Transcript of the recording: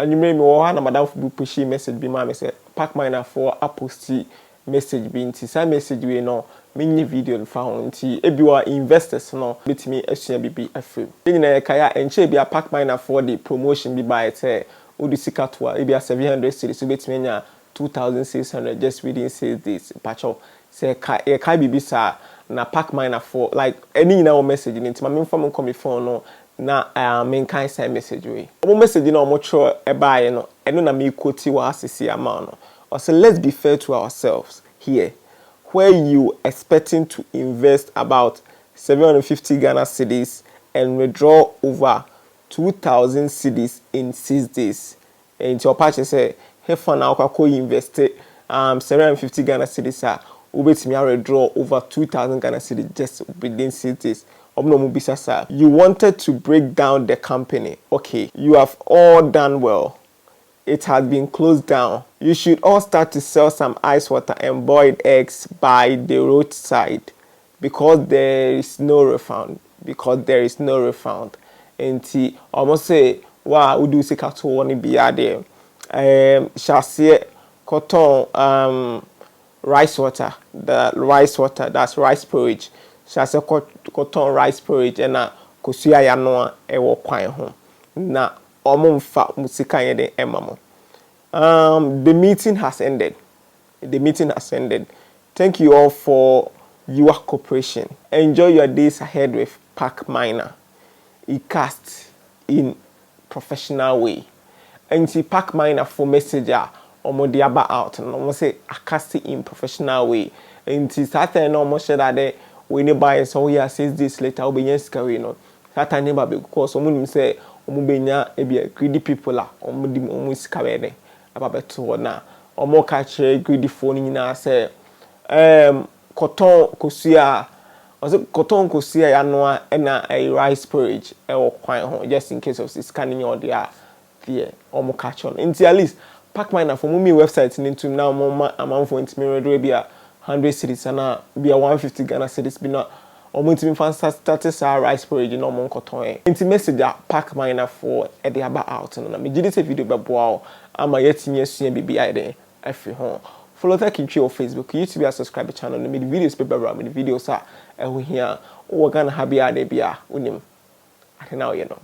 and you may me one madam for pushy message be my say Pacminer for aposty message be nti say message we no me video found nti ebi wa investors no betimi asua bibi afem nyina ye kaya enche bia Pacminer for the promotion bi by say odi sika to a bia 700 cedis so betimi nya 2600 just within 6 days pacho say ye kai bibi sa na Pacminer for like any na message nti ma me from come phone no na main kind send message we omo message na omo tro e baaye no eno na me quote wa asisi ama no or say let's be fair to ourselves here where you expecting to invest about 750 Ghana cedis and withdraw over 2000 cedis in 6 days and your patch say hey for now ko invest 750 Ghana cedis a ubetimi withdraw over 2000 Ghana cedis just within 6 days. You wanted to break down the company. Okay, you have all done well. It has been closed down. You should all start to sell some ice water and boiled eggs by the roadside because there is no refund. And almost say, wow, we do see kato woni biade. Shasiye cotton rice water. The rice water, that's rice porridge. Shase cotton rice porridge na kosua ya no e wo kwan ho na omumfa musika ye de emamo. The meeting has ended. Thank you all for your cooperation. Enjoy your days ahead with Pacminer. It cast in professional way. And see Pacminer for messenger omo de aba out no mo say cast in professional way. And see Saturday no mo share that we need buy so we are 6 days later we be scary no that time never because omo say omo benya e be greedy people la omo di omo scary dey ababeto na omo catch greedy phone nyina say cotton kosua ya no na a rice porridge e wo kwan ho just in case of scanning your there omo catch on until at least Pacminer for me website into now mo amount for intimi redo be a 100 cedis and be a 150 Ghana cedis be not almost in fancy status rice porridge no mon cotton. Inti message Pacminer for e dey aba out no na me gidi say video be boa ama yetimi asua bibi ide afi ho. Follow that kitchen on Facebook, YouTube, and subscribe to the channel. Me the videos paper around me the videos are we here. We're gonna have a be unim. I don't know, you know.